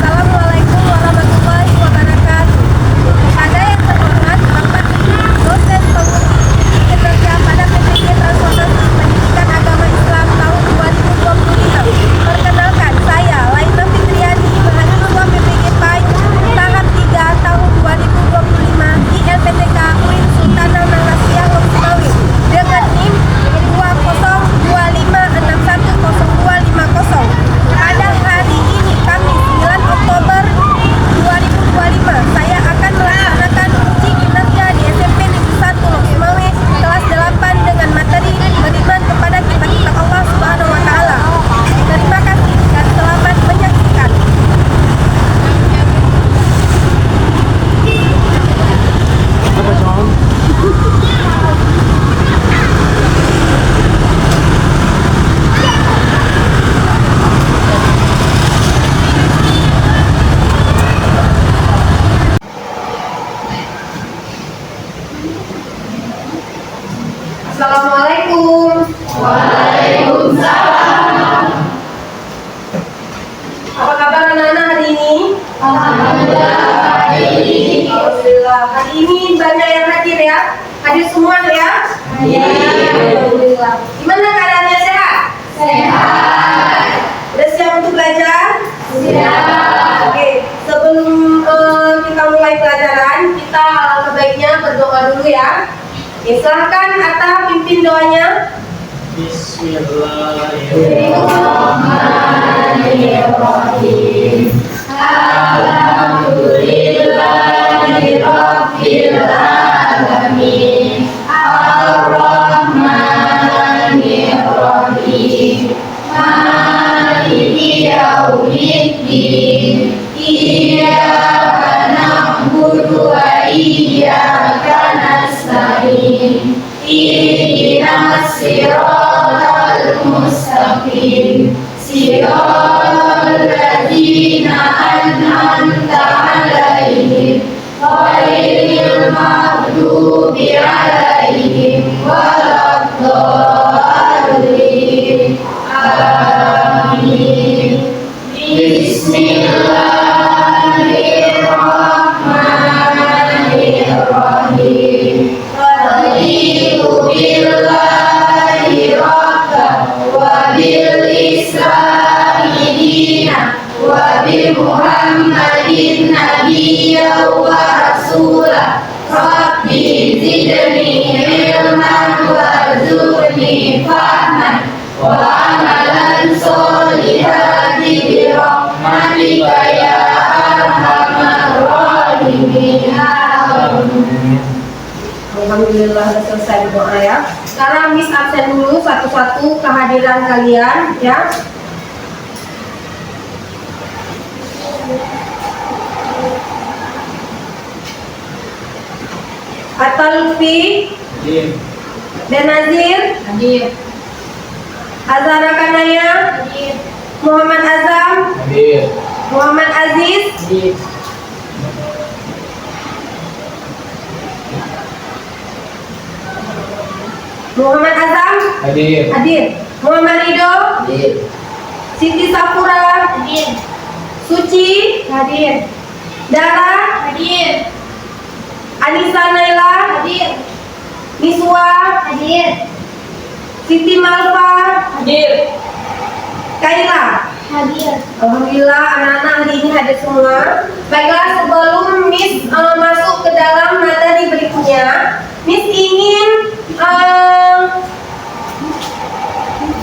Assalamualaikum warahmatullahi wabarakatuh. Kepada yang terhormat Bapak Ibu dosen pengurus kinerja pada PPG Transformasi Pendidikan Agama Islam tahun 2025. Perkenalkan, saya Laila Fitriani, mahasiswa PPG PAI tahap 3 tahun 2025 di LPTK UIN Sultanah Manglasia Loksmawi dengan NIM 20256100250. Pada hari ini Kamis 9 Oktober 2025, saya akan melaksanakan uji kinerja di SMP Negeri 1 Loksmawe kelas 8 dengan materi beriman kepada kitab-kitab Allah Subhanahu wa taala. Terima kasih dan selamat menyaksikan. Assalamualaikum. Waalaikumsalam. Apa kabar anak-anak hari ini? Alhamdulillah baik. Alhamdulillah. Hari ini banyak yang hadir ya? Hadir semua ya? Iya. Alhamdulillah. Gimana keadaannya, sehat? Sehat. Udah siap untuk belajar? Siap. Oke, sebelum kita mulai pelajaran, kita alangkah baiknya berdoa dulu ya. Oke, silahkan Atta pimpin doanya. Bismillahirrahmanirrahim. Alhamdulillahirabbil alamin. Ar-Rahmanirrahim. Maliki yaumiddin. Iyyaka na'budu wa iyyaka nasta'in. Ihdinas siratal mustaqim. Siratal ladzina an'amta 'alaihim ghairil maghdubi 'alaihim waladdallin. Amin. Bismillahirrahmanirrahim. Raditu billahi rabban wa bil islami dinan wa bi Muhammadin nabiyyan wa rasulah. Rabbi zidni ilman warzuqni fahman wa amalan sholihan bi rahmatika ya arhamar rahimin. Alhamdulillah sudah selesai doa ya. Sekarang Miss absen dulu satu-satu kehadiran kalian ya. Atalfi Benazir Hadir. Azhara Kanaya Hadir. Muhammad Azam Hadir. Muhammad Aziz Hadir. Muhammad Azam Hadir. hadir. Muhammad Ridho Hadir. Siti Sapura Hadir. Suci Hadir. Dara Hadir. Anissa Naila Hadir. Miswa Hadir. Siti Malfa Hadir. Kaila. Hadir. Alhamdulillah anak-anak hari ini hadir semua. Baiklah, sebelum Miss masuk ke dalam materi berikutnya, Miss ingin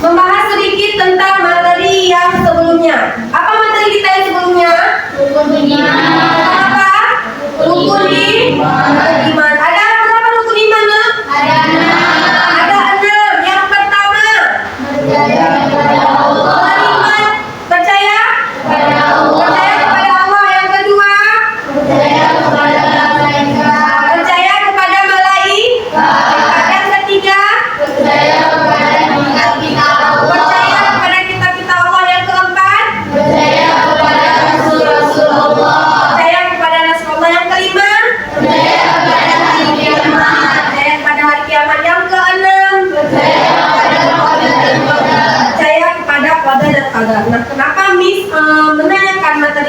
membahas sedikit tentang materi yang sebelumnya. Apa materi kita yang sebelumnya? Rukun iman. Apa? Rukun iman. Ada berapa rukun iman? Nak? Ada 6. Ada 6. Yang pertama, Percaya kepada Allah. beriman, percaya Kepada Allah. percaya kepada Allah. Yang kedua, Percaya kepada malaikat. percaya kepada malaikat. Yang ketiga, Percaya kepada kitab-kitab Allah. percaya kepada kitab-kitab Allah. Yang keempat, Percaya kepada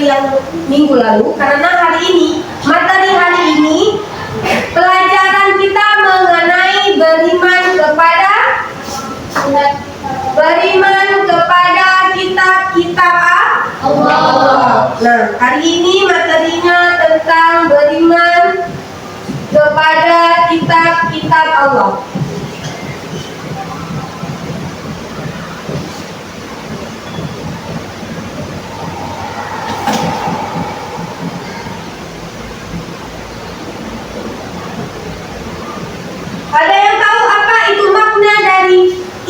yang minggu lalu, karena hari ini, materi hari ini, pelajaran kita mengenai beriman kepada kitab-kitab Allah. Nah, hari ini materinya tentang beriman kepada kitab-kitab Allah. Ada yang tahu apa itu makna dari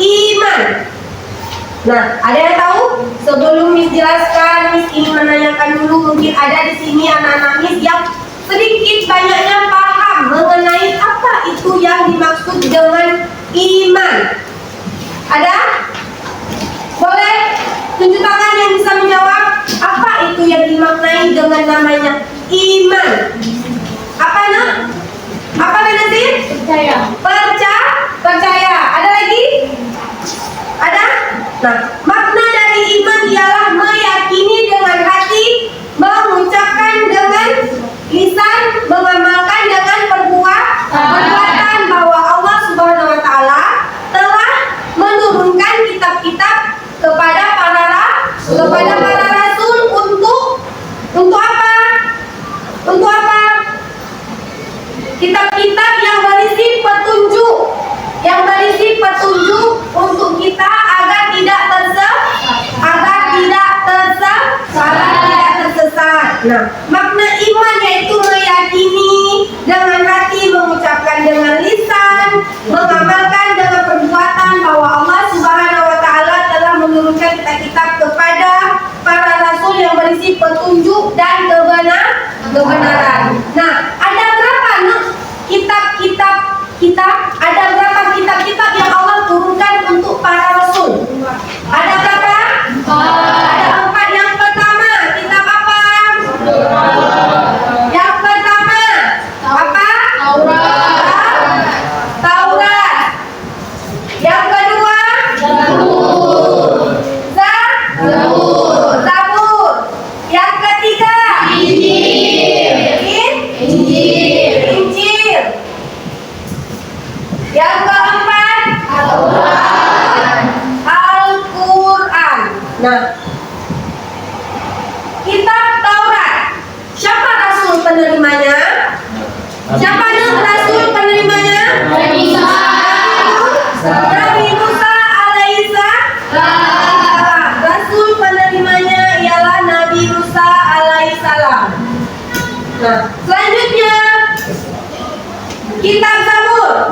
iman? Nah, ada yang tahu? Sebelum Miss jelaskan, Miss ingin menanyakan dulu, mungkin ada di sini anak-anak Miss yang sedikit banyaknya paham mengenai apa itu yang dimaksud dengan iman. Ada? Boleh tunjuk tangan yang bisa menjawab apa itu yang dimaknai dengan namanya iman? Apa nak? Apa Nazir? Percaya. Ada lagi? Ada? Nah, makna dari iman ialah meyakini dengan hati, mengucapkan dengan lisan, mengamalkan dengan perbuatan bahwa Allah Subhanahu wa taala telah menurunkan kitab-kitab kepada para rasul untuk apa? Untuk apa? Kitab-kitab yang berisi petunjuk untuk kita agar tidak tersesat. Nah, makna iman yaitu meyakini dengan hati, mengucapkan dengan lisan, mengamalkan dengan perbuatan bahwa Allah Subhanahu wa taala telah menurunkan kitab-kitab kepada para rasul yang berisi petunjuk dan kebenaran. Nah, ada berapa ada berapa kitab-kitab yang Allah turunkan untuk para rasul? Ada berapa? Ada 4. Yang pertama, kitab apa? Yang pertama, apa? Taurat. Yang kedua? Zabur. Yang ketiga? Injil. Yang keempat? Al-Quran. Nah, kitab Taurat, siapa rasul penerimanya? Siapa rasul penerimanya? Nabi Musa alaihissalam. Rasul penerimanya ialah Nabi Musa alaihissalam. Nah, selanjutnya kitab Zabur.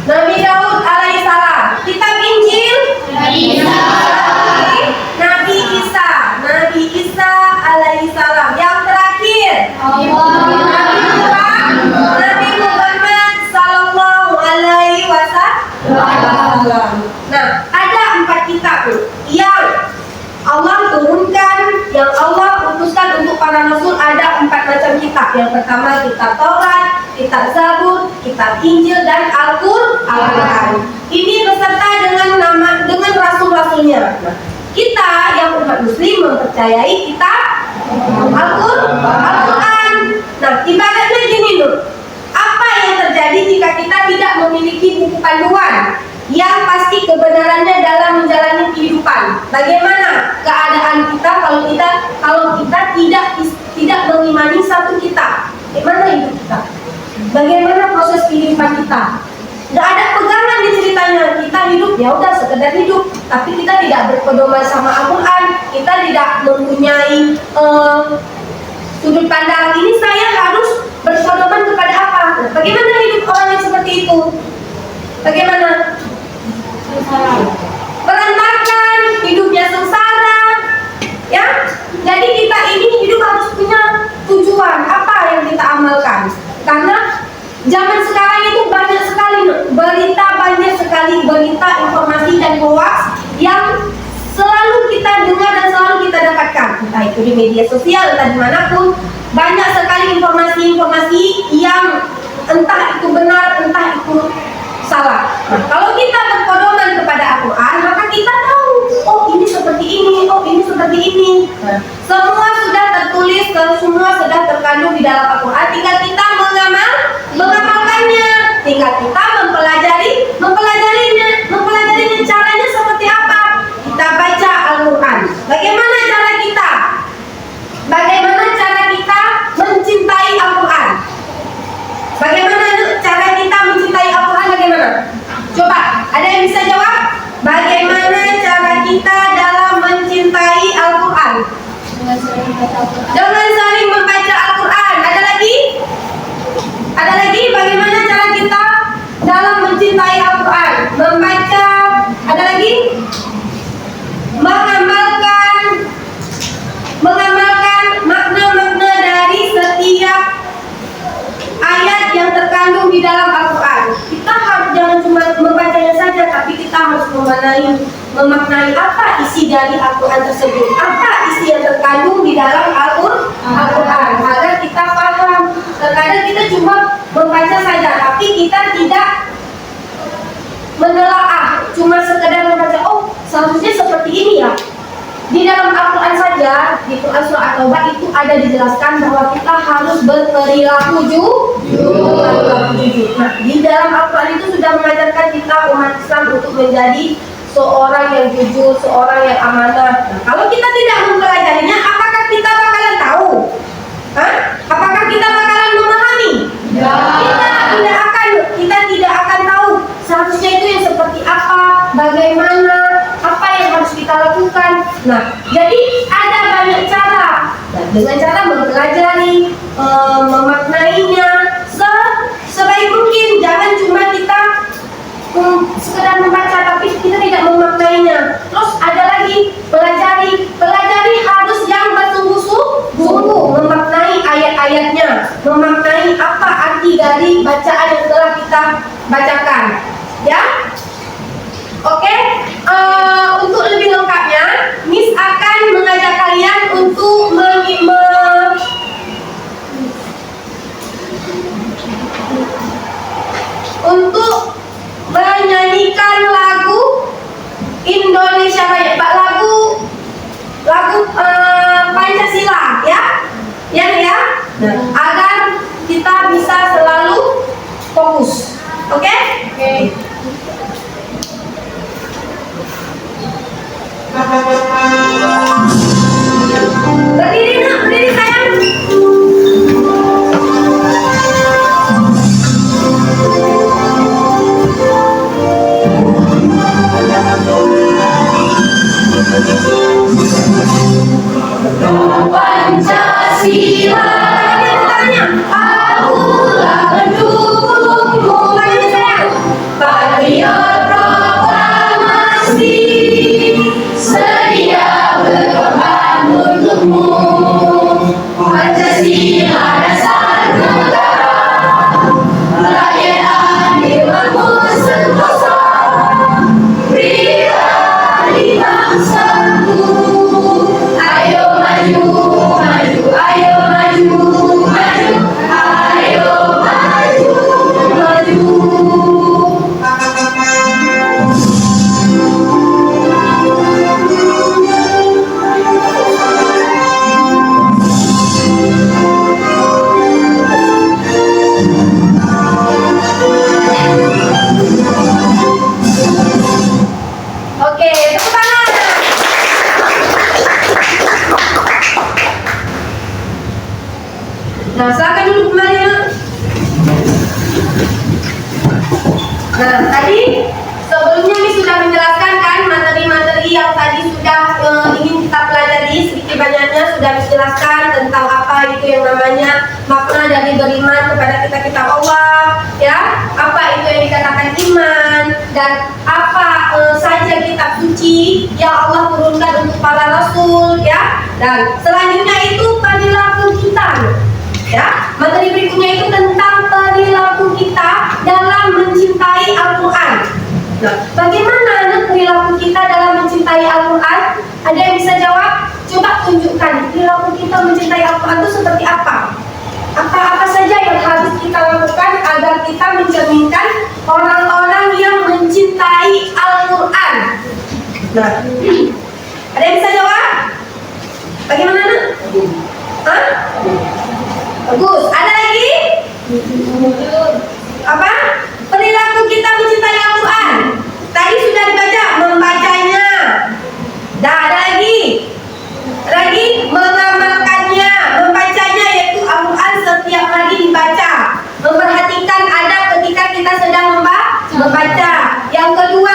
Nabi Daud alaihissalam. Kitab Injil Nabi Isa alaihissalam. Yang terakhir Nabi Muhammad sallallahu alaihi wasallam. Nah, ada 4 kitab yang Allah turunkan, yang Allah utuskan untuk para rasul. Ada 4 macam kitab. Yang pertama kitab Taurat, kitab Zabur, kitab Injil, dan Al-Quran. Ini beserta dengan rasul-rasulnya. Nah, kita yang umat muslim mempercayai kitab Al-Quran. Nah, ibaratnya gini Nur, apa yang terjadi jika kita tidak memiliki buku panduan yang pasti kebenarannya dalam menjalani kehidupan? Bagaimana keadaan kita kalau kita tidak mengimani satu kitab? Bagaimana hidup kita? Bagaimana proses kehidupan kita? Nggak ada pegangan di ceritanya. Kita hidup ya udah sekedar hidup, tapi kita tidak berpedoman sama Al-Quran. Kita tidak mempunyai sudut pandang ini saya harus berpedoman kepada apa. Nah, bagaimana hidup orang yang seperti itu? Bagaimana? Berantakan, hidupnya sengsara, ya. Jadi kita ini hidup harus punya tujuan apa yang kita amalkan. Karena zaman sekarang itu banyak sekali berita, informasi dan hoax yang selalu kita dengar dan selalu kita dapatkan. Entah itu di media sosial, entah dimanapun, banyak sekali informasi-informasi yang entah itu benar, entah itu salah. Nah, kalau kita berpedoman yang bisa jawab? Bagaimana cara kita dalam mencintai Al-Quran? Dengan sering membaca Al-Quran. Ada lagi? Ada lagi? Bagaimana cara kita dalam mencintai Al-Quran? Membaca. Ada lagi? Mengamalkan makna-makna dari setiap ayat yang terkandung di dalam Al-Quran. Kita harus jangan cuma membacanya saja, tapi kita harus memaknai apa isi dari Al-Quran tersebut, apa isi yang terkandung di dalam Al-Quran, agar kita paham. Terkadang kita cuma membaca saja, tapi kita tidak menelaah, cuma sekedar membaca, oh seharusnya seperti ini ya. Di dalam Al-Quran saja, di Quran surah At-Taubah itu ada dijelaskan bahwa kita harus berperilaku jujur. Nah, di dalam Al-Quran itu sudah mengajarkan kita umat Islam untuk menjadi seorang yang jujur, seorang yang amanah. Nah, kalau kita tidak mempelajarinya, apakah kita bakalan tahu? Apakah kita bakalan memahami? Kita tidak akan tahu seharusnya itu yang seperti apa, bagaimana, apa yang harus kita lakukan. Nah, jadi ada banyak cara. Nah, dengan cara mempelajari, memaknainya sebaik mungkin. Jangan cuma kita sekedar membaca tapi kita tidak memaknainya. Terus ada lagi pelajari harus yang bersungguh-sungguh memaknai ayat-ayatnya, memaknai apa arti dari bacaan yang telah kita bacakan, ya. Oke, untuk lebih lengkapnya, Miss akan mengajak kalian untuk menyanyikan lagu Indonesia Raya, lagu Pancasila, ya, agar kita bisa selalu fokus, oke? Berdiri sayang. Pancasila, akulah pendukungmu, patriot proklamasi, sedia berkorban untukmu. Pancasila dasar negara, rakyat adil makmur sentosa, pribadi bangsaku. Ayo maju, maju, ayo maju, maju, ayo maju, maju. Oke, tepuk tangan. Nah, silakan duduk kembali, Nak. Nah, tadi sebelumnya Miss sudah menjelaskan kan materi-materi yang tadi sudah ingin kita pelajari, sedikit banyaknya sudah Miss jelaskan tentang apa itu yang namanya makna dari beriman kepada kita Allah, ya, apa itu yang dikatakan iman, dan apa saja kitab suci yang Allah turunkan untuk para rasul, ya. Dan selanjutnya itu perilaku kita. Ya, materi berikutnya itu tentang perilaku kita dalam mencintai Al-Quran. Nah, bagaimana perilaku kita dalam mencintai Al-Quran? Ada yang bisa jawab? Coba tunjukkan perilaku kita mencintai Al-Quran itu seperti apa? Apa saja yang harus kita lakukan agar kita mencerminkan orang-orang yang mencintai Al-Quran? Nah, ada yang bisa jawab? Bagaimana, Nak? Bagus. Ada lagi? Apa? Perilaku kita mencintai Al-Quran. Tadi sudah dibaca, membacanya. Dan ada lagi? Mengamalkannya, membacanya, yaitu Al-Quran setiap hari dibaca. Memperhatikan adab ketika kita sedang membaca. Yang kedua,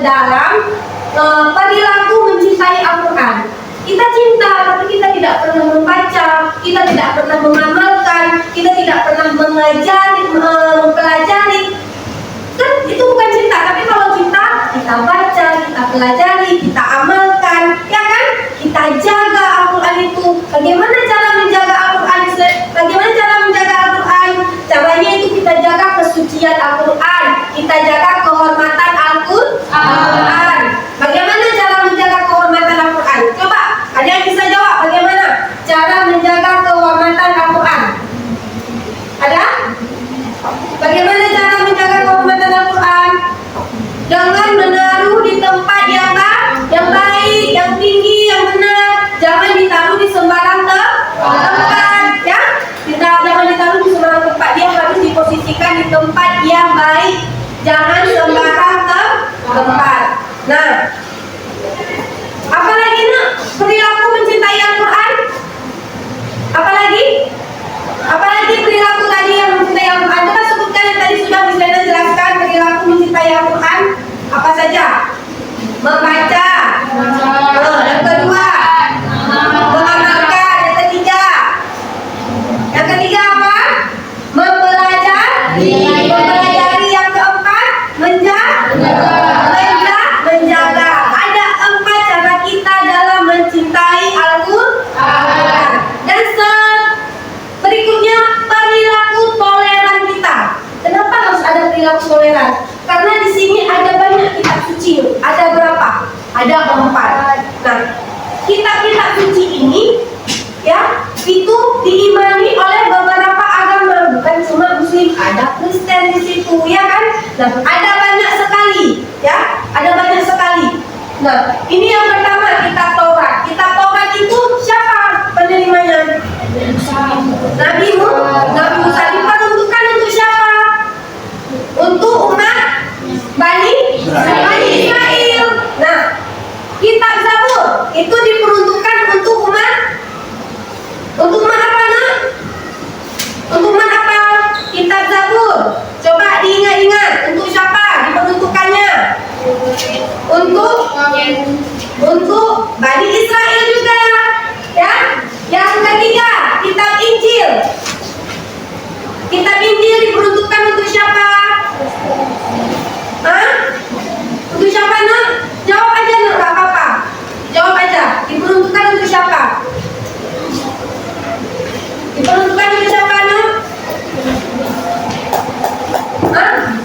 dalam perilaku mencintai Al-Quran. Kita cinta, tapi kita tidak pernah membaca, kita tidak pernah mengamalkan, kita tidak pernah mempelajari. Kan itu bukan cinta, tapi kalau cinta, kita baca, kita pelajari, kita amalkan, ya kan? Kita jaga Al-Quran itu. Bagaimana cara menjaga Al-Quran? Bagaimana cara menjaga Al-Quran? Caranya itu kita jaga kesucian Al-Quran, kita jaga kehormatan Al-Quran. Bagaimana cara menjaga kehormatan Al-Quran? Coba, ada yang bisa jawab bagaimana cara menjaga kehormatan Al-Quran? Ada? Bagaimana cara menjaga kehormatan Al-Quran? Jangan menaruh di tempat yang baik, yang tinggi, yang benar. Jangan ditaruh di sembarang tempat, ya. Jangan ditaruh di sembarang tempat. Dia harus diposisikan di tempat yang baik. Jangan sembarang tempat. Nah, apalagi nak perilaku mencintai Al-Quran? Apalagi perilaku tadi yang mencintai Al-Quran. Coba sebutkan yang tadi sudah bisa jelaskan perilaku mencintai Al-Quran. Apa saja? Membaca. Yang kedua, mengamalkan. Yang ketiga apa? Mempelajari. Yang keempat, menjaga. Ada 4 cara kita dalam mencintai Al-Quran. Dan berikutnya, perilaku toleran kita. Kenapa harus ada perilaku toleran? Karena di sini ada banyak kitab suci. Ada berapa? Ada 4. Nah, kitab-kitab suci ini, ya, itu diimani oleh beberapa agama, bukan cuma Muslim. Ada Kristen di situ, ya kan? Nah, ada banyak sekali, ya, ada banyak sekali. Nah, ini yang pertama, kitab Taurat. Kitab Taurat itu siapa penerimanya? Nabi Musa. Diperuntukkan untuk siapa? Untuk umat Bani Israel. Nah, kitab Zabur itu diperuntukkan untuk umat apa, nak? Untuk umat apa? Kitab Zabur. Coba diingat-ingat, untuk siapa diperuntukannya? Untuk Bani Israel juga, ya. Yang ketiga, kitab Injil. Kitab Injil diperuntukkan untuk siapa? Untuk siapa, nak? Jawab aja, nak, gak apa-apa. Jawab aja. Diperuntukkan untuk siapa? Diperuntukkan untuk siapa, nak?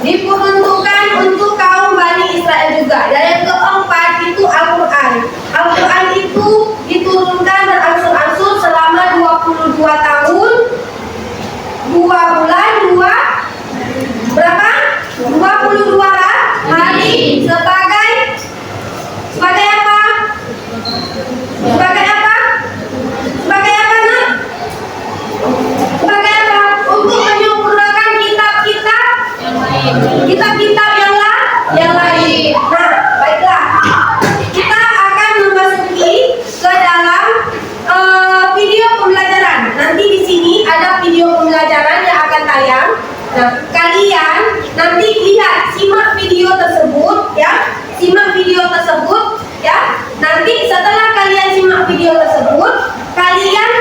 Diperuntukkan untuk kaum Bani Israel juga. Dan yang keempat itu Al-Quran. Al-Quran itu diturunkan berangsur-angsur selama 22 tahun, 2 bulan, 22 hari sebagai apa? Sebagai apa, nak? Sebagai apa? Untuk menyempurnakan kitab-kitab yang lain. Nah, baiklah. Kita akan memasuki ke dalam video pembelajaran. Nanti di sini ada video pembelajaran yang akan tayang. Nah, kalian nanti simak video tersebut, ya. Nanti setelah kalian simak video tersebut, kalian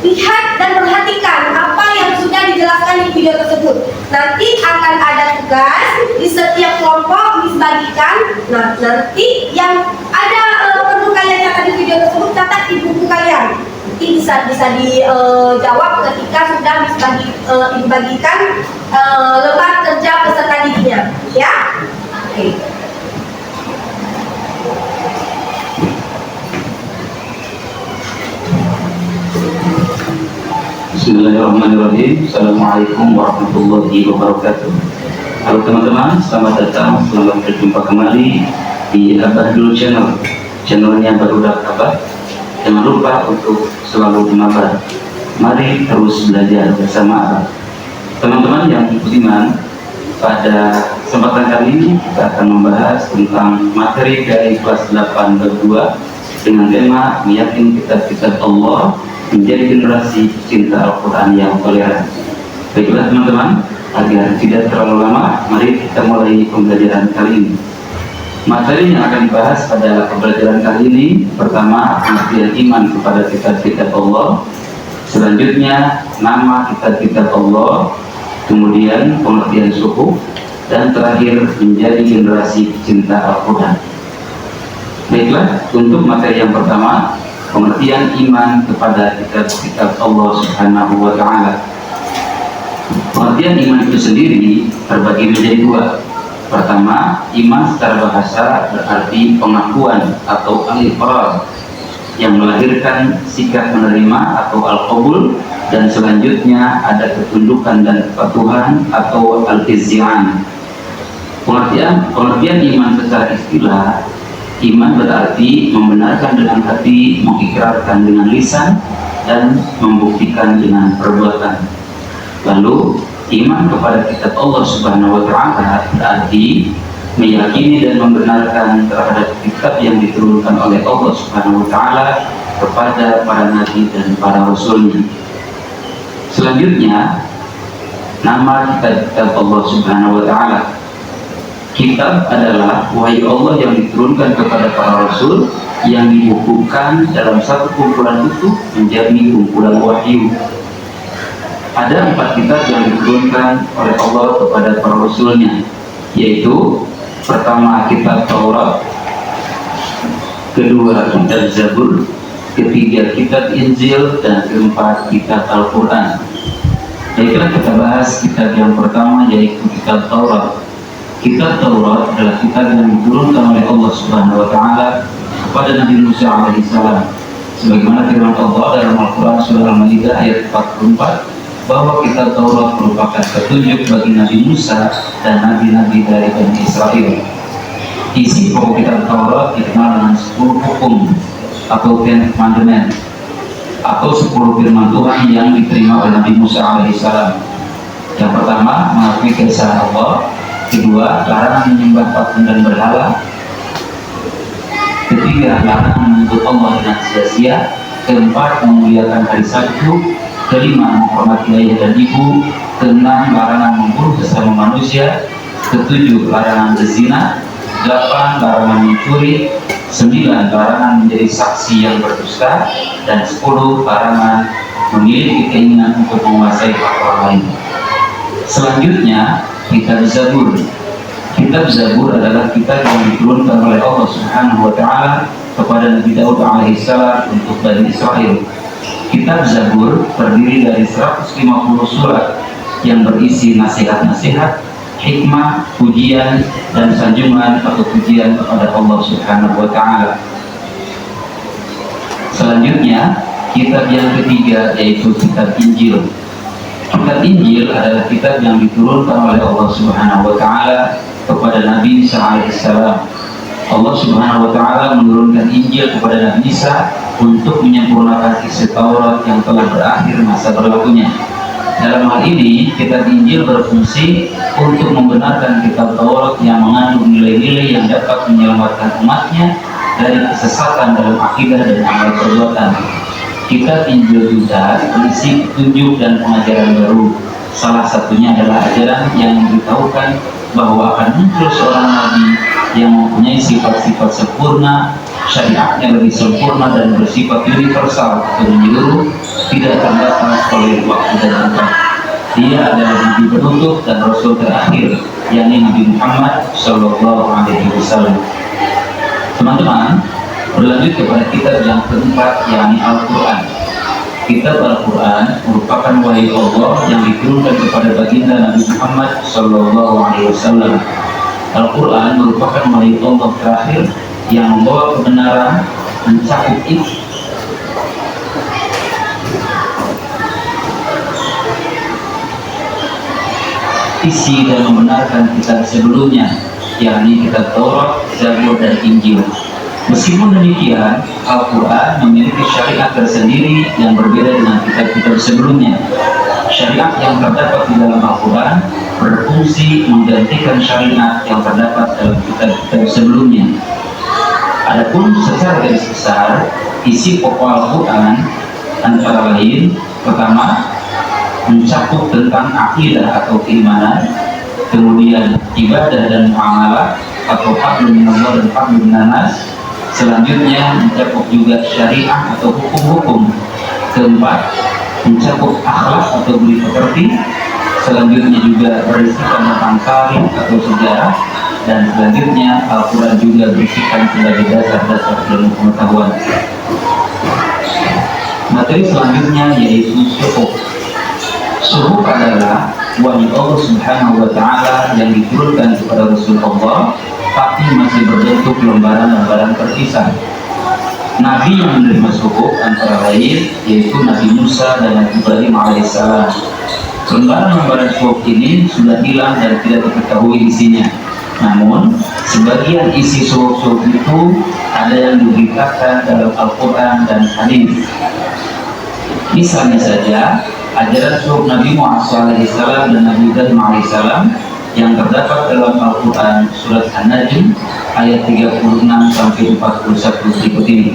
lihat dan perhatikan apa yang sudah dijelaskan di video tersebut. Nanti akan ada tugas di setiap kelompok dibagikan. Nah, nanti yang ada perlu kalian catat di video tersebut, catat di buku kalian. Nanti bisa dijawab ketika sudah dibagikan lembar kerja peserta didiknya, ya. Oke. Bismillahirrahmanirrahim. Assalamualaikum warahmatullahi wabarakatuh. Halo teman-teman, selamat datang, selamat berjumpa kembali di Abadul channelnya Barudak Abad. Jangan lupa untuk selalu menabah. Mari terus belajar bersama Abad. Teman-teman yang budiman, pada kesempatan kali ini kita akan membahas tentang materi dari kelas 8 bab 2 dengan tema meyakini kitab-kitab Allah menjadi generasi cinta Al-Quran yang toleran. Baiklah teman-teman, agar tidak terlalu lama, mari kita mulai pembelajaran kali ini. Materi yang akan dibahas pada pembelajaran kali ini, pertama pengertian iman kepada kitab-kitab Allah, selanjutnya nama kitab-kitab Allah, kemudian pengertian suku, dan terakhir menjadi generasi pecinta Al-Quran. Baiklah, untuk materi yang pertama, pengertian iman kepada kitab-kitab Allah Subhanahu wa Ta'ala. Pengertian iman itu sendiri terbagi menjadi dua. Pertama, iman secara bahasa berarti pengakuan atau al-iqrar yang melahirkan sikap menerima atau al-qabul, dan selanjutnya ada ketundukan dan kepatuhan atau al-izyan. Pengertian iman secara istilah, iman berarti membenarkan dengan hati, mengikrarkan dengan lisan, dan membuktikan dengan perbuatan. Lalu iman kepada kitab Allah Subhanahu wa Ta'ala berarti meyakini dan membenarkan terhadap kitab yang diturunkan oleh Allah Subhanahu wa Ta'ala kepada para nabi dan para rasulnya. Selanjutnya, nama kitab Allah Subhanahu wa Ta'ala. Kitab adalah wahyu Allah yang diturunkan kepada para rasul yang dibukukan dalam satu kumpulan utuh menjadi kumpulan wahyu. Ada 4 kitab yang diturunkan oleh Allah kepada para rasulnya, yaitu pertama kitab Taurat, kedua kitab Zabur, ketiga kitab Injil, dan keempat kitab Al-Quran. Baiklah, kita bahas kitab yang pertama, yaitu kitab Taurat. Kitab Taurat adalah kitab yang diturunkan oleh Allah Subhanahu wa Ta'ala kepada Nabi Musa alaihissalam, sebagaimana firman Allah dalam Al-Quran surah Al-Maidah ayat 44, bahwa kitab Taurat merupakan petunjuk bagi Nabi Musa dan nabi-nabi dari Bani Israel. Isi pokok kitab Taurat dikenal dengan 10 hukum atau 10 commandment atau 10 firman Tuhan yang diterima oleh Nabi Musa alaihissalam. Yang pertama, mengakui keesaan Allah. Kedua, larangan menyembah patung dan berhala. Ketiga, larangan menyebut Allah dengan sia-sia. Keempat, memuliakan hari Sabtu. Kelima, menghormati ayah dan ibu. Keenam, larangan membunuh sesama manusia. Ketujuh, larangan berzina. 8, larangan mencuri. 9, larangan menjadi saksi yang berdusta. Dan 10, larangan memiliki keinginan untuk menguasai hak orang lain. Selanjutnya, kitab Zabur. Kitab Zabur adalah kitab yang diturunkan oleh Allah Subhanahu wa Ta'ala kepada Nabi Daud alaihissalam untuk Bani Israel. Kitab Zabur terdiri dari 150 surat yang berisi nasihat-nasihat, hikmah, pujian, dan sanjungan atau pujian kepada Allah Subhanahu wa Ta'ala. Selanjutnya, kitab yang ketiga yaitu kitab Injil. Kitab Injil adalah kitab yang diturunkan oleh Allah Subhanahu wa Ta'ala kepada Nabi Isa alaihissalam. Allah Subhanahu wa Ta'ala menurunkan Injil kepada Nabi Isa untuk menyempurnakan isi Taurat yang telah berakhir masa berlakunya. Dalam hal ini, kitab Injil berfungsi untuk membenarkan kitab Taurat yang mengandung nilai-nilai yang dapat menyelamatkan umatnya dari kesesatan dalam akidah dan amal perbuatan. Kitab Injil juga berisi petunjuk dan pengajaran baru. Salah satunya adalah ajaran yang memberitahukan bahwa akan muncul seorang nabi yang mempunyai sifat-sifat sempurna, syariatnya lebih sempurna dan bersifat universal atau menyeluruh, tidak terbatas oleh waktu dan tempat. Dia adalah nabi penutup dan rasul terakhir, yakni Nabi Muhammad Sallallahu Alaihi Wasallam. Teman-teman, berlanjut kepada kitab yang keempat, yakni Al-Quran. Kitab Al-Quran merupakan wahyu Allah yang diturunkan kepada baginda Nabi Muhammad Sallallahu Alaihi Wasallam. Al-Quran merupakan wahyu Allah terakhir yang membawa kebenaran, mencakup isi dan membenarkan kitab sebelumnya, yakni kitab Taurat, Zabur, dan Injil. Meskipun demikian, Al-Quran memiliki syariat tersendiri yang berbeda dengan kitab-kitab sebelumnya. Syariat yang terdapat di dalam Al-Quran berfungsi menggantikan syariat yang terdapat dalam kitab-kitab sebelumnya. Adapun secara garis besar, isi pokok Al-Quran antara lain: pertama, mencakup tentang akidah atau keimanan, kemudian ibadah dan muamalah, atau hablum minallah dan hablum minanas. Selanjutnya mencakup juga syariah atau hukum-hukum. Keempat, mencakup akhlak atau budi pekerti. Selanjutnya juga berisikan tentang tarikh atau sejarah. Dan selanjutnya Al-Quran juga berisikan sebagai dasar-dasar ilmu pengetahuan. Materi selanjutnya yaitu suhuf. Suhuf adalah wahyu Allah Subhanahu wa Ta'ala yang diturunkan kepada Rasulullah, tapi masih berbentuk lembaran-lembaran terpisah. Nabi yang menerima suhuf antara lain yaitu Nabi Musa dan Nabi Ibrahim alaihissalam. Lembaran-lembaran suhuf ini sudah hilang dan tidak diketahui isinya. Namun, sebagian isi suhuf-suhuf itu ada yang diberitakan dalam Al-Quran dan Hadis. Misalnya saja, ajaran suhuf Nabi Muhammad SAW dan Nabi Ibrahim alaihissalam yang terdapat dalam Al-Quran surat An-Najm ayat 36 sampai 41 berikut ini.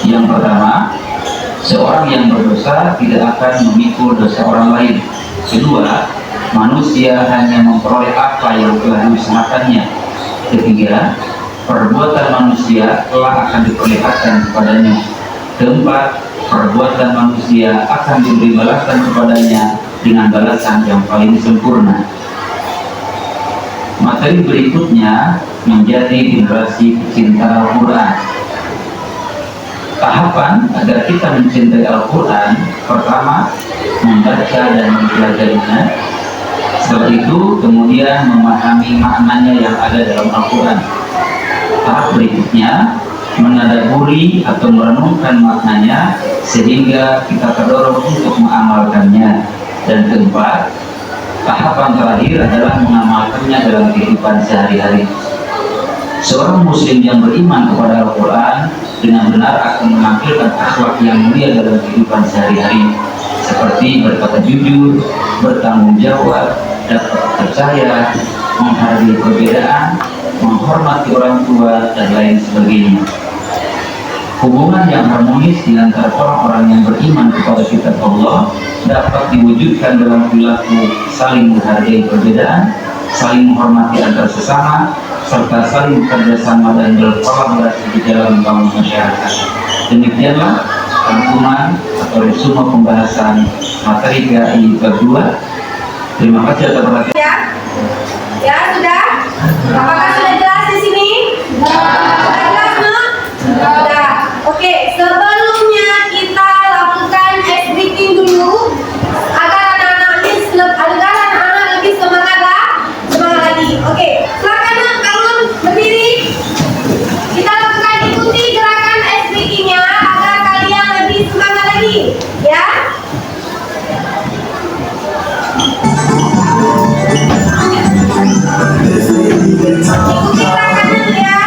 Yang pertama, seorang yang berdosa tidak akan memikul dosa orang lain. Kedua, manusia hanya memperoleh apa yang telah diusahakannya. Ketiga, perbuatan manusia telah akan diperlihatkan kepadanya. Keempat, perbuatan manusia akan diberi balasan kepadanya dengan balasan yang paling sempurna. Materi berikutnya menjadi generasi pecinta Al-Quran. Tahapan agar kita mencintai Al-Quran, pertama, membaca dan mempelajarinya. Setelah itu kemudian memahami maknanya yang ada dalam Al-Quran. Tahap berikutnya menadaburi atau merenungkan maknanya sehingga kita terdorong untuk mengamalkannya. Dan keempat, tahapan terakhir adalah mengamalkannya dalam kehidupan sehari-hari. Seorang muslim yang beriman kepada Al-Quran dengan benar akan menampilkan akhlak yang mulia dalam kehidupan sehari-hari, seperti berkata jujur, bertanggung jawab, dapat percaya, menghargai perbedaan, menghormati orang tua, dan lain sebagainya. Hubungan yang harmonis di antara orang-orang yang beriman kepada kitab Allah dapat diwujudkan dalam perilaku saling menghargai perbedaan, saling menghormati antar sesama, serta saling bekerjasama dan berkolaborasi di dalam membangun masyarakat. Demikianlah rangkuman atau resume pembahasan materi PAI bab 2. Terima kasih atas perhatian. Ya, sudah? Apakah sudah jelas di sini? Sudah jelas, no? Sudah. Oke, sebelumnya kita lakukan ice breaking dulu agar anak-anak lebih semangat lagi. Oke, silakan kamu berdiri. Kita lakukan ikuti gerakan ice breakingnya agar kalian lebih semangat lagi, ya. Ikuti gerakannya ya.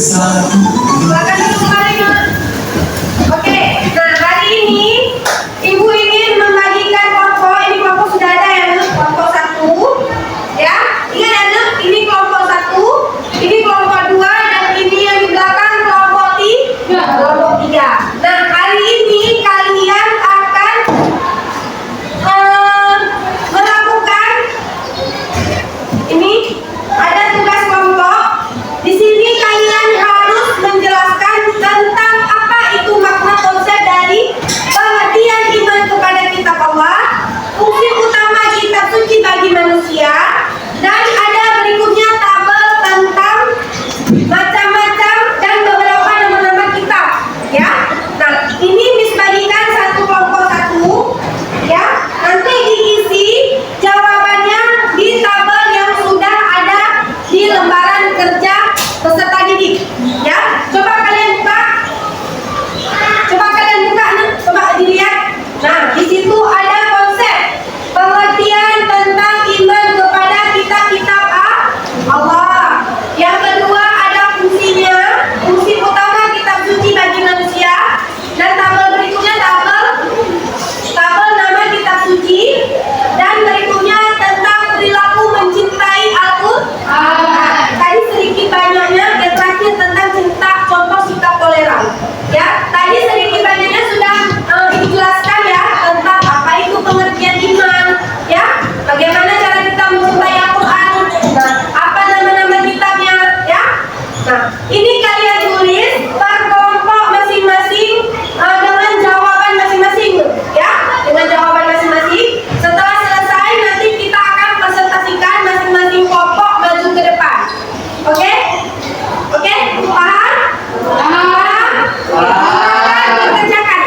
Silakan duduk kembali, Nak. Oke, nah hari ini Ibu ingin membagikan kelompok. Ini kelompok sudah ada ya, Nak? Kelompok 1 ya. Ingat ya, Nak? Ini kelompok 1, ini kelompok 2, dan ini yang di belakang kelompok 3. Nah, hari ini kalian akan melakukan ini ada tugas kelompok. Di sini kalian harus menjelaskan tentang apa itu makna konsep dari pengertian iman kepada kitab Allah, fungsi utama kitab suci bagi manusia, dan ada berikutnya tabel tentang macam-macam dan beberapa nama-nama kitab. Ya, nah ini Miss bagikan satu kelompok 1. Ya, nanti diisi jawabannya di tabel yang sudah ada di lembaran kerja peserta didik. Ya, coba kalian buka. Nah, coba dilihat. Nah, di situ ada konsep pengertian tentang iman kepada kitab-kitab Allah. Yang kedua ada fungsinya, fungsi utama kitab suci bagi manusia, dan tabel berikutnya tabel nama kitab suci, dan berikutnya tentang perilaku mencintai Al-Quran. Tadi sedikit banyaknya yang terakhir tentang cinta, contoh sikap toleran. Ya, tadi sedikit banyaknya sudah dijelaskan ya tentang apa itu pengertian iman, ya, bagaimana cara kita mencintai Al-Quran, nah, apa nama-nama kitabnya, ya. Nah, ini kalian tulis per kelompok masing-masing dengan jawaban masing-masing, ya, dengan jawaban masing-masing. Setelah selesai nanti kita akan presentasikan masing-masing kelompok maju ke depan. Oke? Oke? Paham? Paham? Silakan dikerjakan.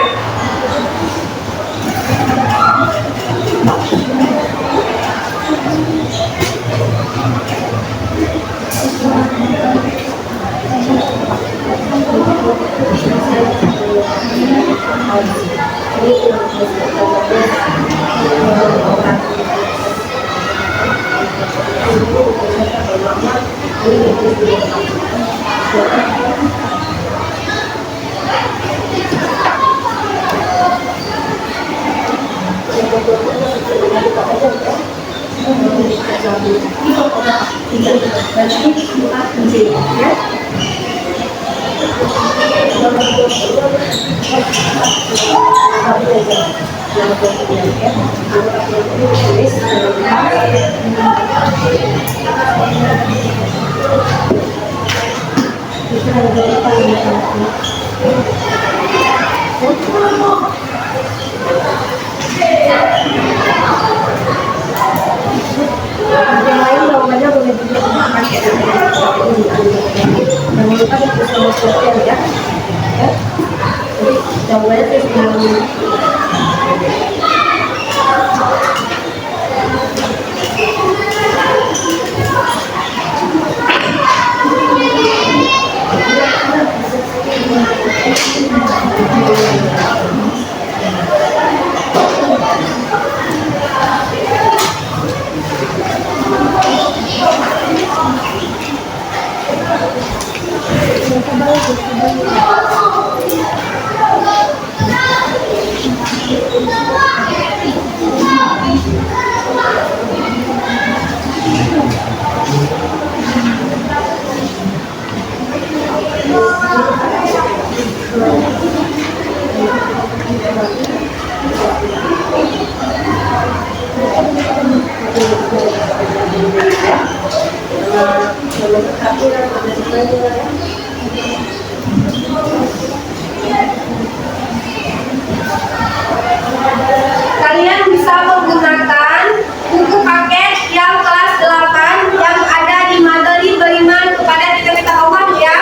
Kalian bisa menggunakan buku paket yang kelas 8 yang ada di materi beriman kepada kitab-kitab Allah, ya.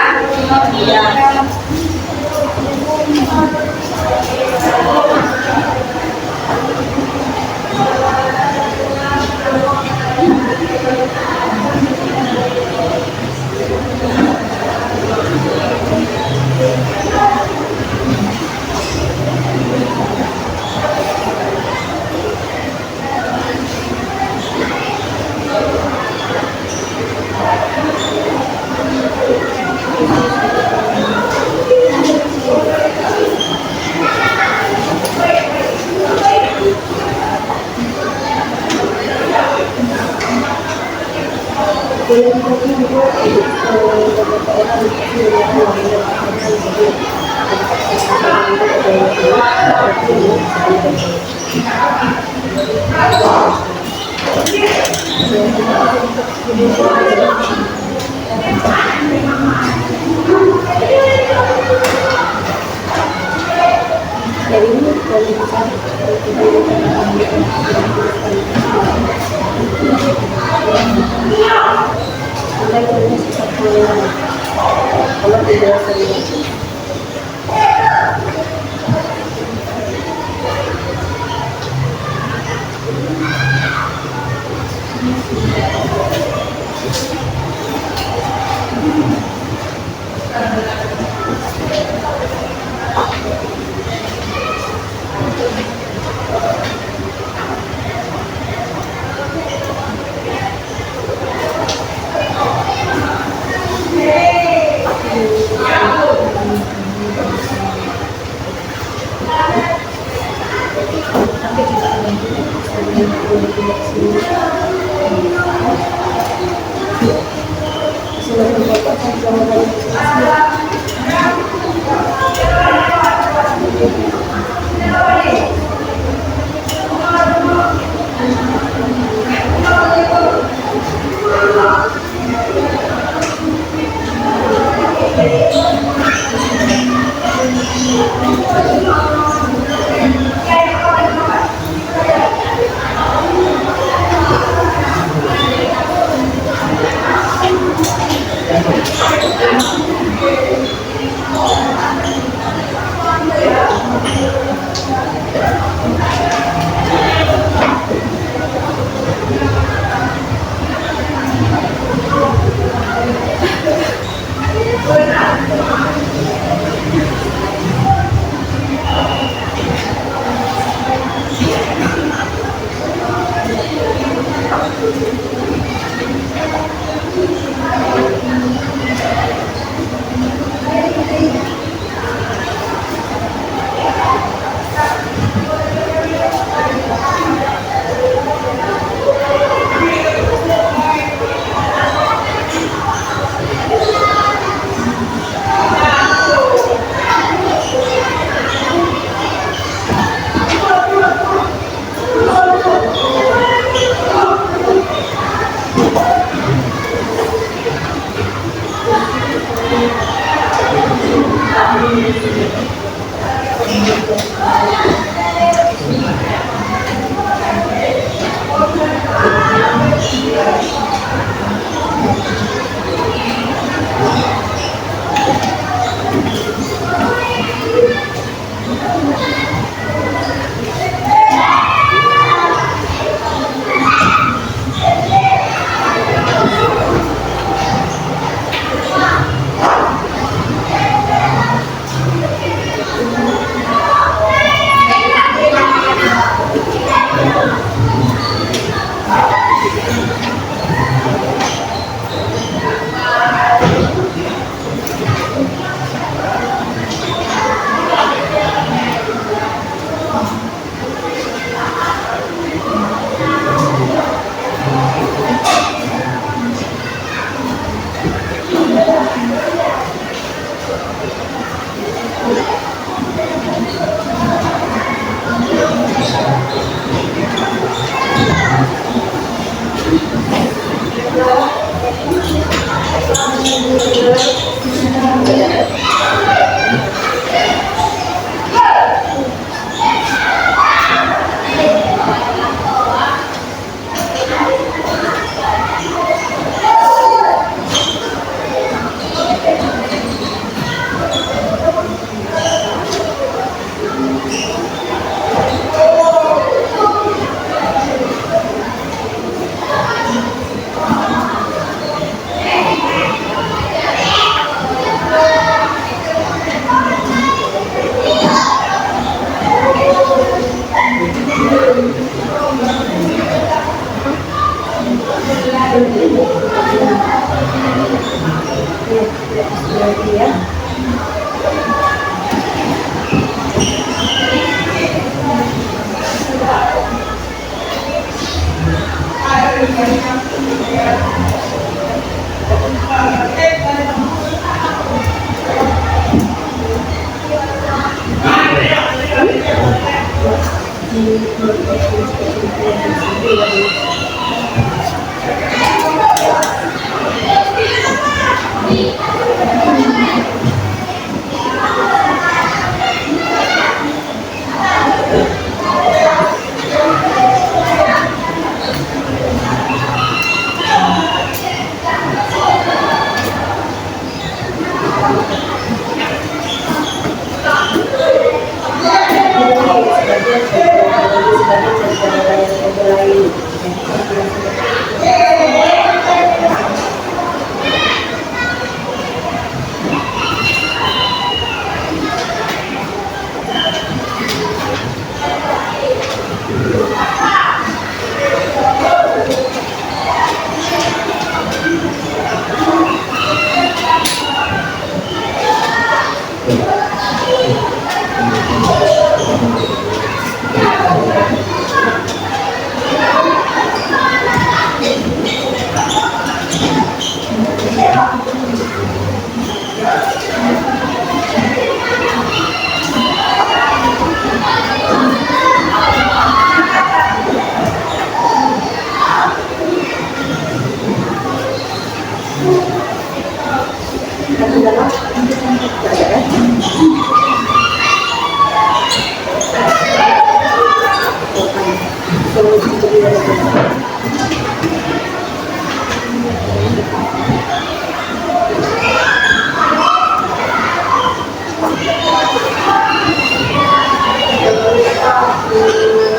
ya.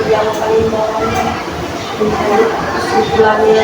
Yang paling bawah kesimpulannya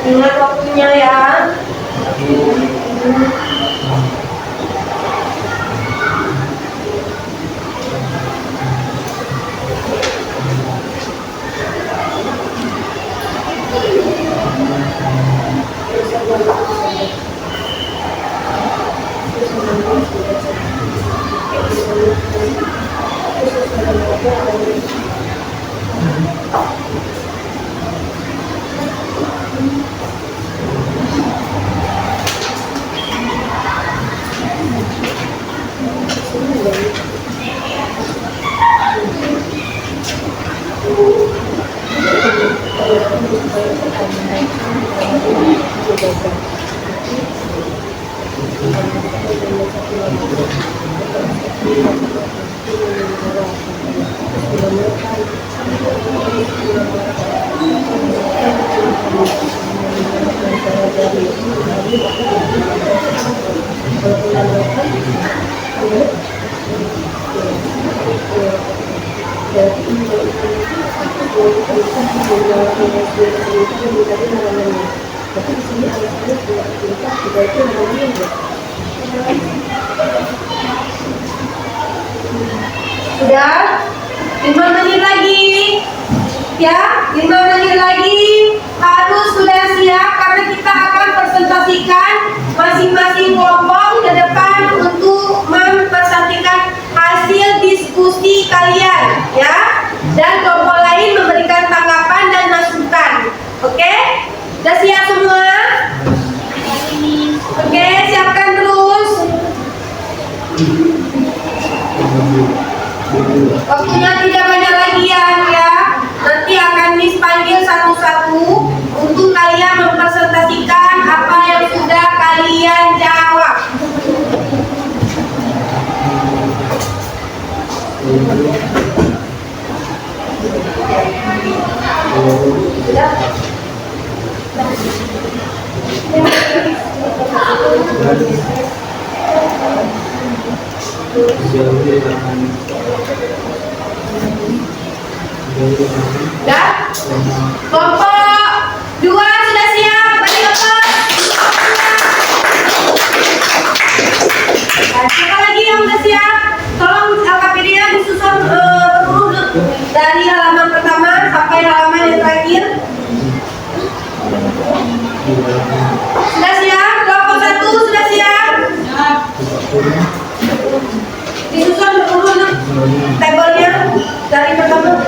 Ingat waktunya ya. Sudah? 5 menit lagi. Ya, 5 menit lagi harus sudah siap karena kita akan presentasikan masing-masing kelompok ke depan untuk mempresentasikan hasil diskusi kalian, ya. Dan kelompok lain memberikan tanggapan dan masukan. Oke? Sudah siap semua? Oke, siapkan terus. Waktunya tidak banyak lagi ya. Nanti akan Miss panggil satu-satu untuk kalian mempresentasikan apa yang sudah kalian jawab. Dan kelompok 2 sudah siap, bagi kelompok. Siapa lagi yang sudah siap? Tolong KPD-nya disusun berurut dari halaman pertama sampai halaman yang terakhir. Sudah siap? Kelompok 1 sudah siap? Disusun berurut tabelnya dari pertama.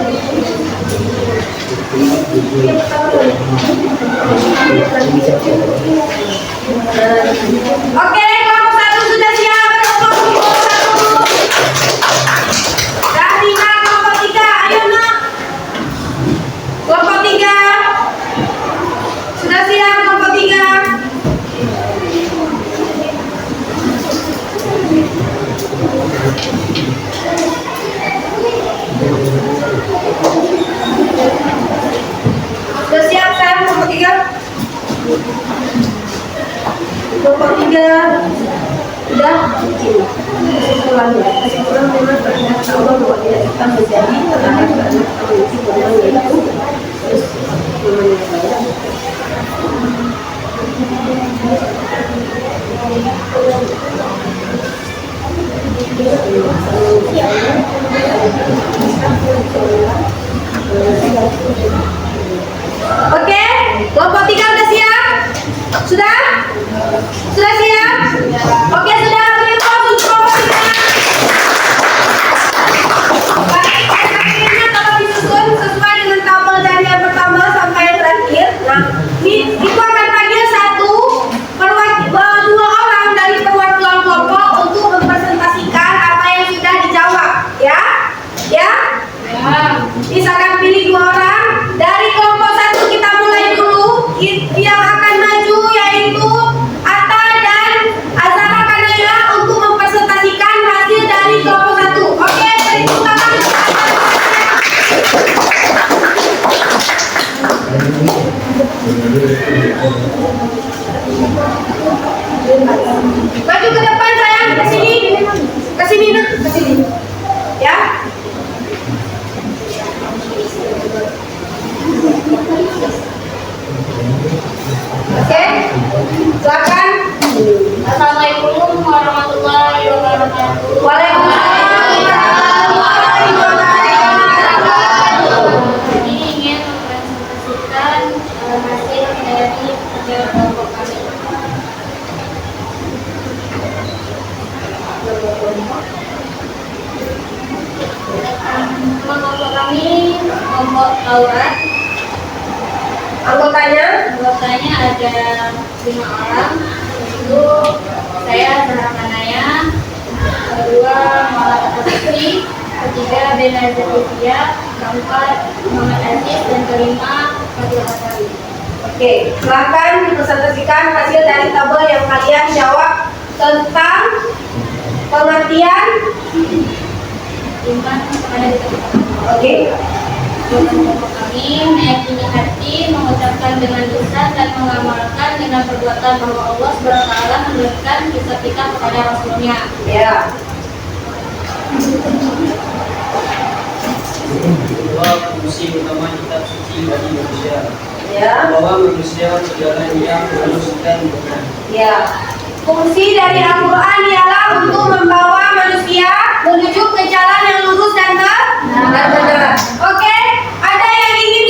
Oke, kelompok 1 sudah siap. Kelompok 1. Dan 5 kelompok 3. Ayo nak. Kelompok 3. Sudah siap kelompok 3. Sudah siap kan kelompok 3? Kelompok 3 sudah kasih kurang memang pernah Allah bahwa tidak kita menjadi terhadap anak memiliki peluang yaitu terus Oke, kelompok 3 sudah siap? Sudah? Sudah siap? Oke, sudah. Beri aplaus untuk kelompok 3. Baik, akhirnya kalau disusun sesuai dengan tabel dari yang pertama sampai yang terakhir. Nah, itu akan panggil 2 orang dari perwakilan kelompok untuk mempresentasikan apa yang sudah dijawab, ya? Ya? Misalkan pilih 2 orang dari kelompok 1, kita mulai dulu. Yang akan maju yaitu Atta dan Azhara Kanaya untuk mempresentasikan hasil dari kelompok 1. Oke, beri tepuk tangan untuk maju ke depan sayang, ke sini. Ke sini nak, ke sini. Ya. Oke, silakan. Assalamualaikum warahmatullahi wabarakatuh. Waalaikumsalam warahmatullahi wabarakatuh. Kami ingin mempresentasikan hasil dari kerja kelompok kami. Kelompok kami kelompok Taurat. Anggotanya ada 5 orang, yaitu saya Azhara Kanaya, kedua Maulana Putri, ketiga Benazir Livia, keempat Muhammad Aziz, dan kelima Fadil Hasari. Oke, silakan dipresentasikan hasil dari tabel yang kalian jawab tentang pengertian. Iman kepada kita. Oke. Kelompok kami meyakini hati, mengucapkan dengan lisan, dan mengamalkan dengan perbuatan bahwa Allah SWT menurunkan kisah kita kepada Rasulnya. Ya. Bahwa fungsi utama kitab suci bagi manusia, Ya. bahwa manusia segalanya manusia bukan. Ya. Fungsi dari Al-Quran ialah untuk membawa manusia menuju ke jalan yang lurus dan benar. Oke, ada yang ingin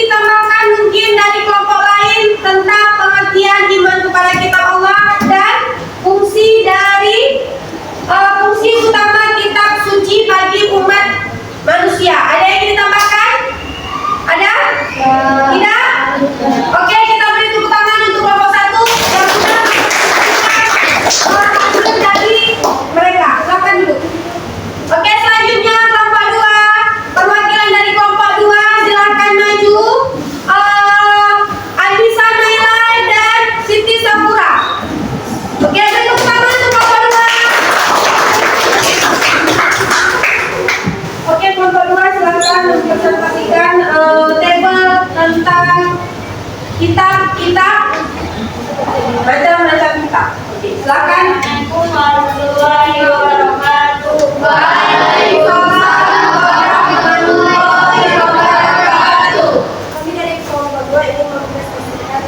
kitab, macam-macam kitab. Oke, silakan. Assalamualaikum warahmatullahi wabarakatuh. Waalaikumsalam warahmatullahi wabarakatuh. Kami dari kelompok 2 ingin mempresentasikan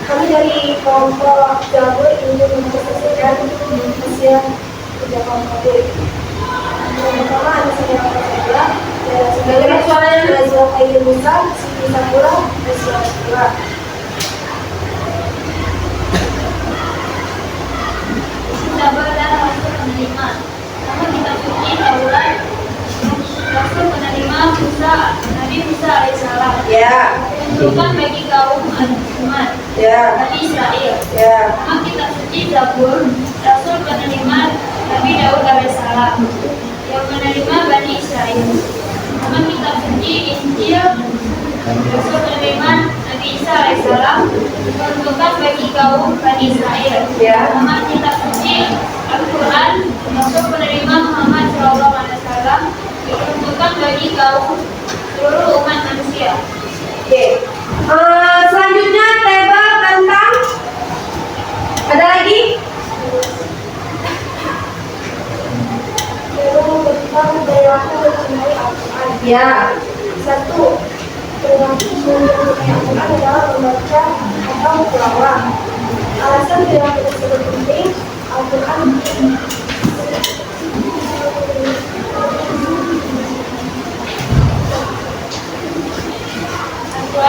Kami dari kelompok Jabur ingin mempresentasikan hasil kerja kelompok yang pertama ada sejarah Pancasila, sebagai suaranya Nazila Khairul Musa, Siti Sakura, Nazila Sakura. Sabar dan Rasul menerima. Nama kitab suci Taurat. Rasul menerima Nabi Musa alaihissalam. Ya, Tuntutan bagi kaum umat ya, Bani Israel. ya. Nama kitab suci Zabur. Rasul menerima Nabi Daud alaihissalam yang menerima Bani Israel. Nama kitab suci Injil. Rasul menerima Nabi Isa alaihissalam peruntukan bagi kaum Bani Israel. Ya. Nama kitab suci Al-Quran. Rasul menerima Muhammad SAW peruntukan bagi kaum seluruh umat manusia. Oke. Selanjutnya tebel tentang ada lagi? Tentang perilaku mencintai Al-Quran. Ya. Satu, perilaku mencintai Al-Quran adalah membaca atau tilawah. Alasan perilaku tersebut penting, Al-Quran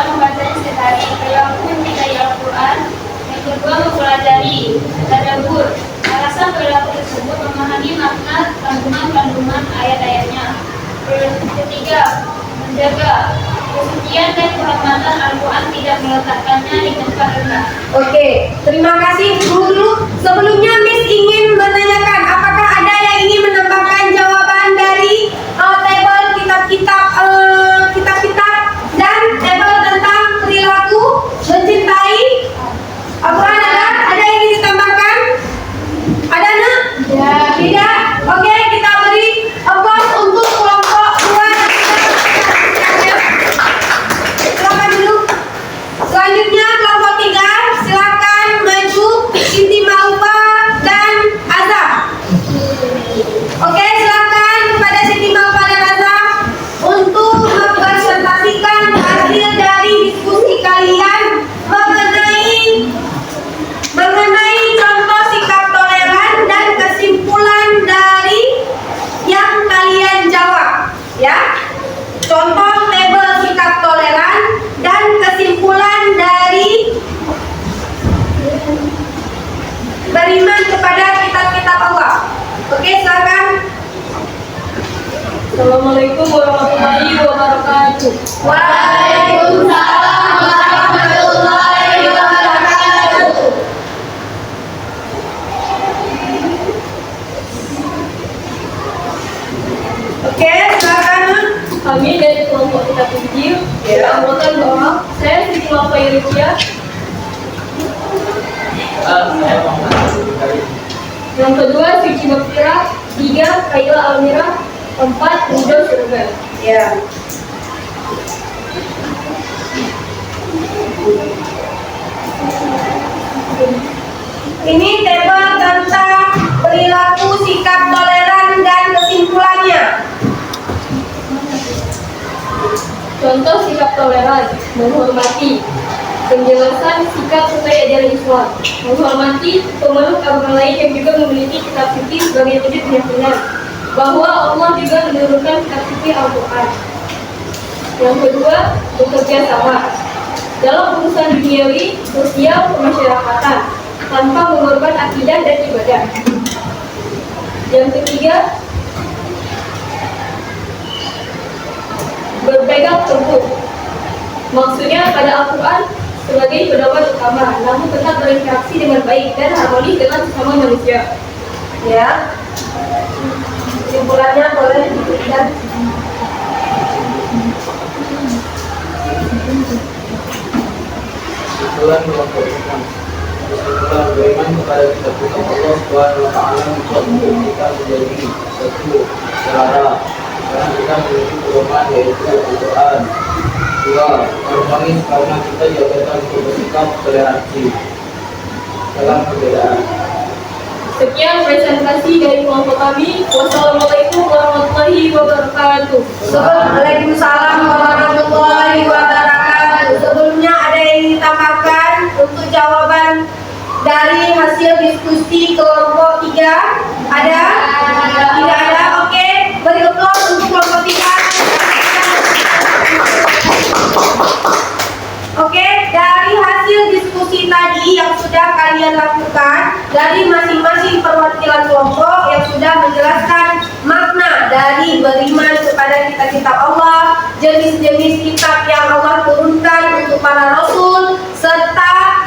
membacanya sehari. Perilaku mencintai Al-Quran. Yang kedua, mempelajari tadabbur. Alasan perilaku tersebut memahami makna kandungan ayat-ayatnya. Ketiga, menjaga kesucian dan kehormatan Al-Quran, tidak meletakkannya di tempat rendah. Oke, terima kasih dulu. Sebelumnya Miss ingin menanyakan, apakah ada yang ingin menambahkan jawaban dari table kitab-kitab dan table tentang perilaku mencintai Al-Quran? Ada yang ingin ditambahkan? Ada nak? Ya. Tidak? Oke, kita beri applause untuk kelompok 2. Silakan dulu. Selanjutnya kelompok 3, silakan maju. Siti Maufa dan Azam. Oke, silakan kepada Siti Maufa dan Azam untuk mempresentasikan hasil dari diskusi kalian mengenai contoh sikap toleran dan kesimpulan dari yang kalian jawab, ya. Contoh tabel sikap toleran dan kesimpulan dari beriman kepada kitab-kitab Allah. Oke, silakan. Assalamualaikum warahmatullahi wabarakatuh. Waalaikumsalam warahmatullahi wabarakatuh. Oke, silakan. Kami dari kelompok kitab Injil beranggotakan bahwa saya Siti Maufa Yurikia. Yang kedua Suci Bakira, 3 Kaila Almira, 4 Ridho Surga. Ya. Ini tabel tentang perilaku sikap toleran dan kesimpulannya. Contoh sikap toleran, menghormati. Penjelasan sikap sesuai ajaran Islam, menghormati pemeluk agama lain yang juga memiliki kitab suci sebagai wujud keyakinan bahwa Allah juga menurunkan kitab suci Al-Quran. Yang kedua, bekerja sama dalam urusan duniawi, sosial, kemasyarakatan tanpa mengorban akidah dan ibadah. Yang ketiga, berpegang teguh, maksudnya pada Al-Quran sebagai pedoman utama, namun tetap berinteraksi dengan baik dan harmonis dengan sesama manusia. Ya. Kesimpulannya boleh diberikan. Kesimpulan kelompok iman. Kesimpulan beriman kepada kitab-kitab Allah Subhanahu wa Ta'ala membuat kita menjadi satu selera, karena kita memiliki pedoman yaitu Al-Quran. 2. Harmonis karena kita diajarkan untuk bersikap toleransi dalam perbedaan. Sekian presentasi dari kelompok kami. Wassalamualaikum warahmatullahi wabarakatuh. Waalaikumsalam warahmatullahi wabarakatuh. Sebelumnya ada yang ditambahkan untuk jawaban dari hasil diskusi kelompok 3? Ada? Tidak ada? Oke, beri aplaus untuk kelompok 3. Oke, dari hasil diskusi tadi yang sudah kalian lakukan, dari masing-masing perwakilan kelompok yang sudah menjelaskan makna dari beriman kepada kitab-kitab Allah, jenis-jenis kitab yang Allah turunkan untuk para rasul, serta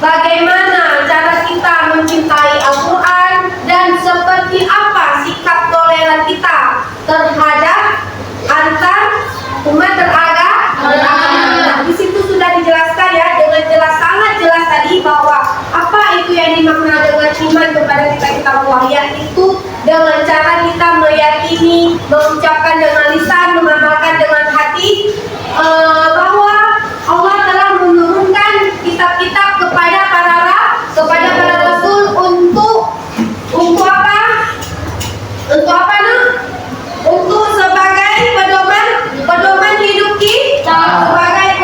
bagaimana cara kita mencintai Al-Quran dan seperti apa sikap toleran kita terhadap antar umat beragama. Nah, di situ sudah dijelaskan ya dengan jelas, sangat jelas tadi bahwa apa itu yang dimakna dengan iman kepada kitab-kitab Allah, yaitu dengan cara kita meyakini, mengucapkan dengan lisan, mengamalkan dengan hati bahwa Allah telah menurunkan kitab-kitab kepada para rasul untuk apa? Untuk apa nah? Untuk sebagai pedoman hidup kita,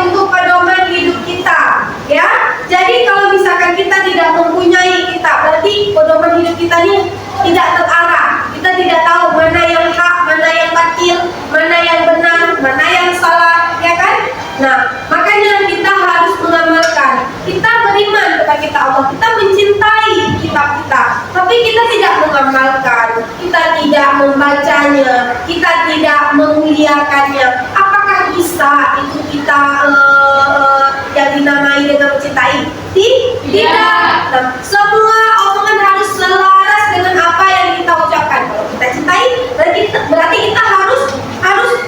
untuk pedoman hidup kita, ya. Jadi kalau misalkan kita tidak mempunyai kitab, berarti pedoman hidup kita ini tidak terarah. Kita tidak tahu mana yang hak, mana yang batil, mana yang benar, mana yang salah, ya kan? Nah, makanya kita harus mengamalkan. Kita beriman kepada kitab Allah, kita mencintai kitab kita, tapi kita tidak mengamalkan, kita tidak membacanya, kita tidak memuliakannya. Apakah bisa itu kita yang dinamai dengan mencintai? Tidak. Nah, semua omongan harus selaras dengan apa yang kita ucapkan. Kalau kita cintai, berarti kita harus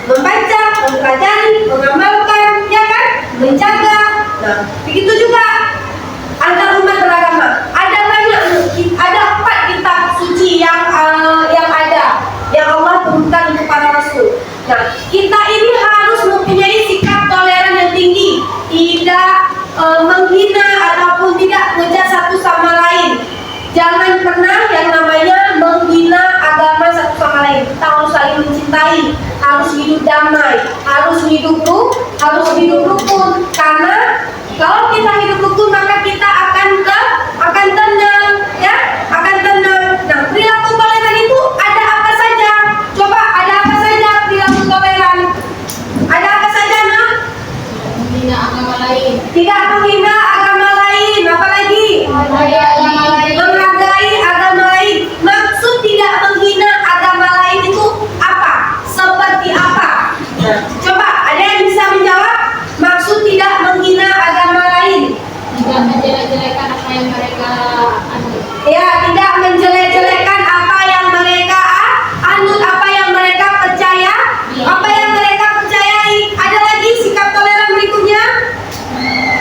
membaca, mempelajari, mengamalkan, ya kan? Menjaga. Nah, begitu juga antar umat beragama. Ada banyak, ada 4 kitab suci yang ada, yang Allah turunkan untuk para rasul. Nah, kita ini harus mempunyai sikap toleran yang tinggi, tidak menghina ataupun tidak ngejat satu sama lain. Jangan pernah yang namanya menghina agama satu sama lain. Kita harus saling mencintai, harus hidup damai, harus hidup rukun. Karena kalau kita hidup rukun maka kita akan tenang, ya, akan tenang. Nah, perilaku toleran itu ada apa saja? Coba, ada apa saja perilaku toleran? Ada apa saja, nah? Menghina agama lain. Tidak menghina agama lain, apalagi? Menghargai agama lain. Maksud tidak menghina agama lain itu apa? Seperti apa? Nah, coba, ada yang bisa menjawab? Maksud tidak menghina agama lain? Tidak menjelek-jelekan apa yang mereka anut. Ya, tidak menjelek-jelekan apa yang mereka anut, apa yang mereka percaya, apa yang mereka percayai. Ada lagi sikap toleran berikutnya?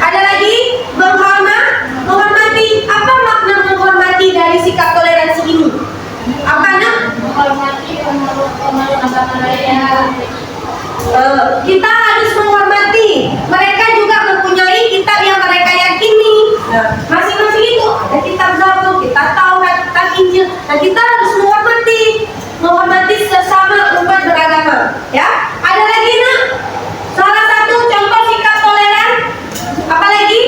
Ada lagi menghormati. Apa makna menghormati dari sikap toleransi ini? Apa nak? Menghormati pemeluk agama lain. Kita harus menghormati. Mereka juga mempunyai kitab yang mereka yakini. Masing-masing itu ada kitab Zabur, kitab Taurat, kitab Injil. Dan kita harus menghormati sesama umat beragama. Ya, ada lagi nak? Salah satu contoh sikap toleran. Apa lagi?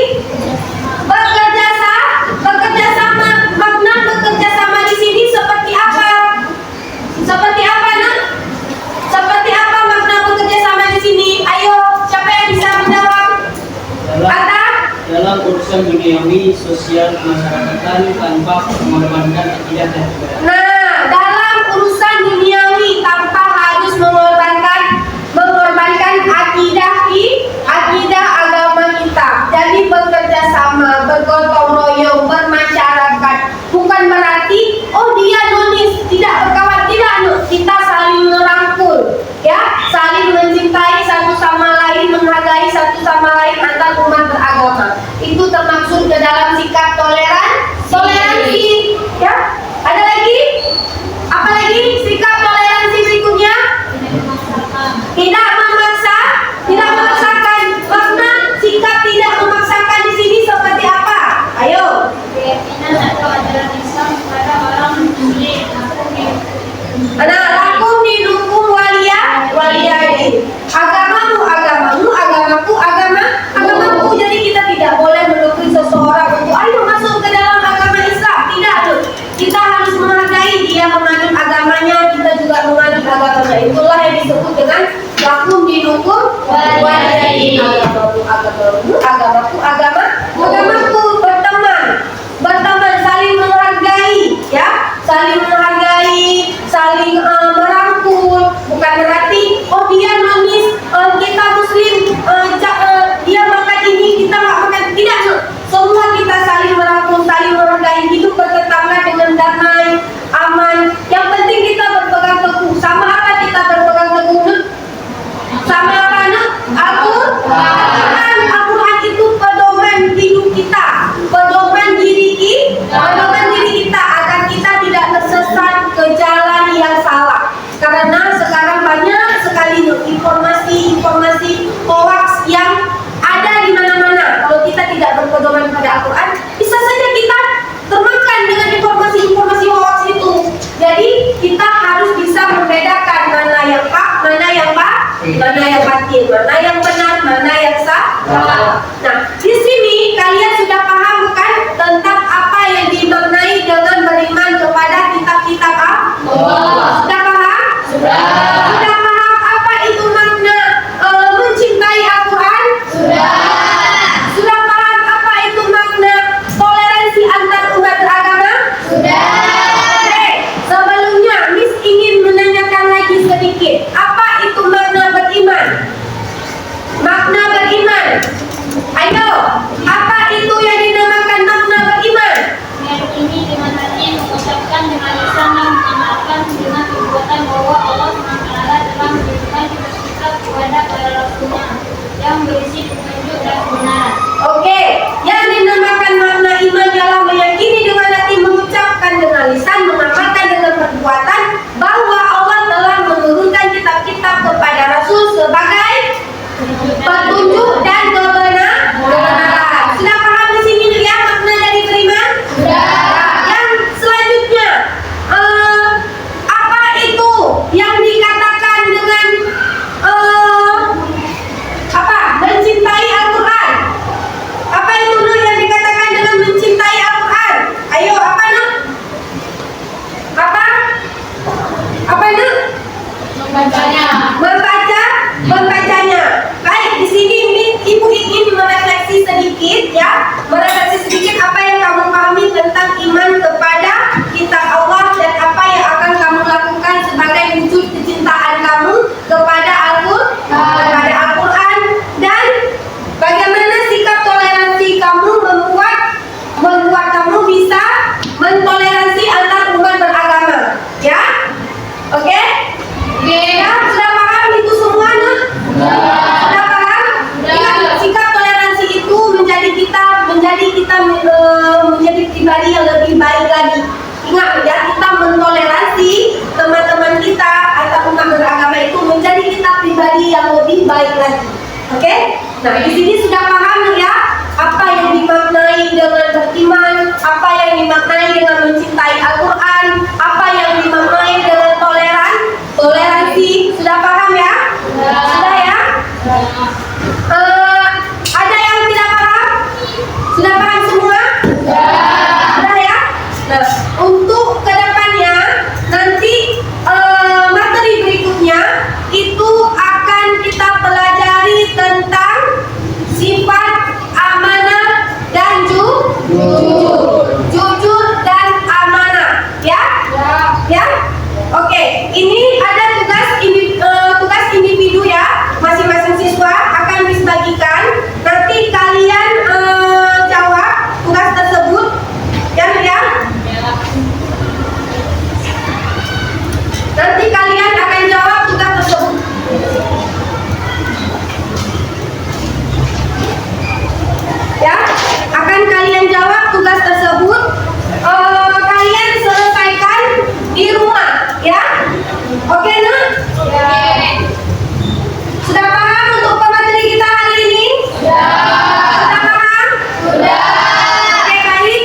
Bekerja sama. Makna bekerja sama di sini seperti apa? Seperti apa nak? Seperti apa makna bekerja sama di sini? Ayo, siapa yang bisa menjawab? Dalam urusan duniawi, sosial, kemasyarakatan tanpa mengorbankan akidah dan kebenaran. Nah, dalam urusan duniawi tanpa harus mengorbankan akidah agama kita. Jadi bekerja sama, bergotong royong, bermasyarakat. Bukan berarti dia nonis, tidak berkawan, tidak. Kita saling merangkul, ya, saling mencintai satu sama lain, menghargai satu sama lain antar umat beragama. Itu termaksud ke dalam sikap toleransi, ya. Ada lagi? informasi hoax yang ada di mana-mana. Kalau kita tidak berpedoman pada Al-Quran, bisa saja kita termakan dengan informasi-informasi hoax itu. Jadi kita harus bisa membedakan mana yang hak, mana yang batil, mana yang benar, mana yang salah. Nah, di sini kalian sudah paham kan tentang apa yang dimaknai dengan beriman kepada kitab-kitab Allah? Sudah paham? Sudah paham apa itu makna mencintai Al-Quran? Sudah paham apa itu makna toleransi antar umat beragama? Oke, sebelumnya Miss ingin menanyakan lagi sedikit. Apa itu makna beriman? Makna beriman. Ayo, apa itu yang dinamakan makna beriman? Meyakini dengan hati, mengucapkan dengan lisan, dan mengamalkan dengan perbuatan bahwa Allah SWT telah menunjukkan kitab-kitab kepada para rasulnya yang berisi petunjuk dan kebenaran. Oke, yang dinamakan makna iman ialah meyakini dengan hati, mengucapkan dengan lisan, mengamalkan dengan perbuatan bahwa Allah telah menurunkan kitab-kitab kepada Rasul sebagai petunjuk dan kebenaran. Sudah paham di sini ya makna dari beriman? Yang selanjutnya, apa itu yang dikatakan dengan mencintai Al-Quran? Apa itu Nur yang dikatakan dengan mencintai Al-Quran? Ayo, apa Nur? Apa Nur? Membacanya. Baik, di sini Ibu ingin merefleksi sedikit ya, apa yang kamu pahami tentang iman kepada kitab Allah dan apa yang akan kamu lakukan sebagai wujud kecintaan kamu kepada Al-Quran, dan bagaimana sikap toleransi kamu membuat kamu bisa mentoleransi antar umat beragama, ya? Oke? Ya, sudah paham itu semua, Nur? Sudah paham? Ingat, sikap toleransi itu menjadi kita menjadi pribadi yang lebih baik lagi. Ingat ya, kita mentoleransi teman-teman kita atau umat beragama itu menjadi kita pribadi yang lebih baik lagi. Oke? Nah, di sini sudah paham ya apa yang dimaknai dengan beriman, apa yang dimaknai dengan mencintai Al-Quran, apa yang dimaknai dengan toleransi. Sudah paham ya? Sudah ya? Ada yang tidak paham? Sudah paham semua? Sudah ya? Nah, untuk kedepannya nanti materi berikutnya itu akan kita pelajari tentang sifat amanah dan jujur dan amanah, ya? Ya? Oke, ini ada tugas individu ya, masing-masing siswa akan dibagikan. Nanti kalian jawab tugas tersebut, ya? Nanti kalian akan jawab tugas tersebut. Ya, akan kalian jawab tugas tersebut. Kalian selesaikan di rumah, ya? Oke, Nur? Sudah paham untuk pemateri kita hari ini? Sudah paham? Oke, baik.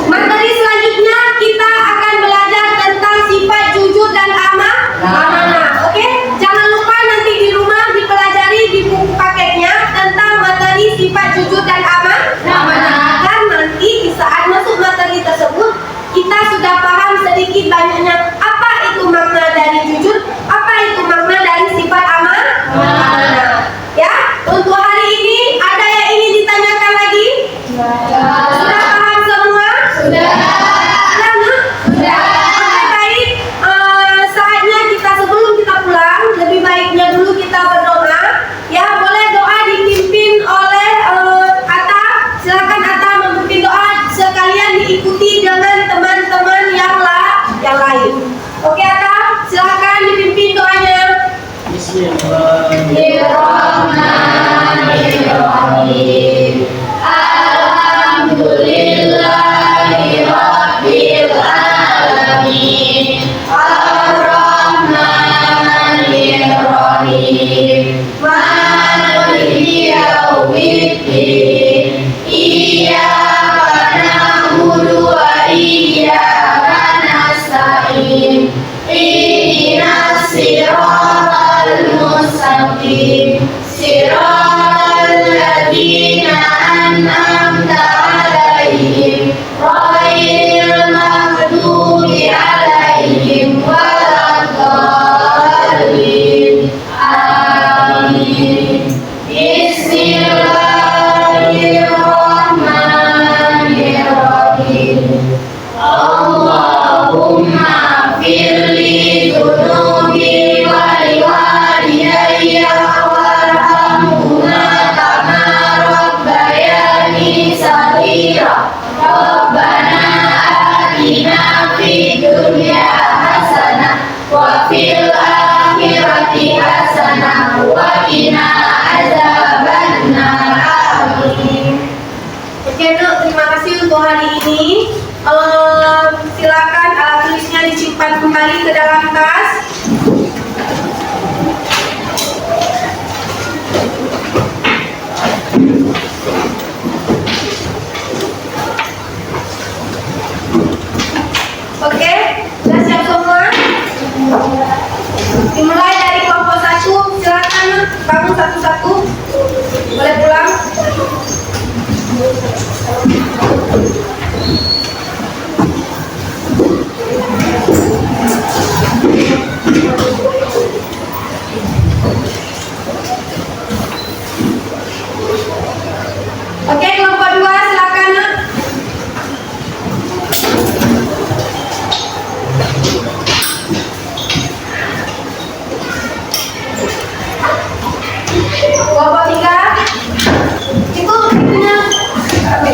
Materi selanjutnya kita akan belajar tentang sifat jujur dan amanah. Oke? Jangan lupa nanti di rumah dipelajari di buku paketnya tentang materi sifat jujur dan amanah. Dan nanti di saat masuk materi tersebut kita sudah paham sedikit banyaknya apa itu makna dari jujur, apa itu makna dari sifat amanah. Ya, untuk hari ini ada yang ingin ditanyakan lagi? Sudah paham semua? Sudah. Oke, baik. Saatnya kita sebelum kita pulang, lebih baiknya dulu kita berdoa. Ya, boleh doa dipimpin oleh Atta. Silakan Atta memimpin doa, sekalian diikuti dengan teman-teman yang lain. Oke, Atta, silakan dipimpin doanya. Bismillahirrahmanirrahim. Alhamdulillahirabbil alamin. Ar-Rahman الدين إياك نعبد وإياك نستعين اهدنا الصراط المستقيم صراط الذين أنعمت عليهم غير المغضوب عليهم ولا الضالين آمين بسم الله الرحمن الرحيم اللهم اغفر لي ذنوبي ولوالدي وارحمهما كما ربياني صغيرا ربنا آتنا في الدنيا حسنة وفي الآخرة حسنة وقنا عذاب النار آمين. Oke Nuk, terima kasih untuk hari ini. Silakan alat tulisnya disimpan kembali ke dalam tas. Oke, sudah siap semua? Dimulai dari kelompok 1, silakan bangun satu-satu. Boleh pulang. Oke, kelompok 2 silakan Nak. Kelompok 3 itu bukunya. Oke.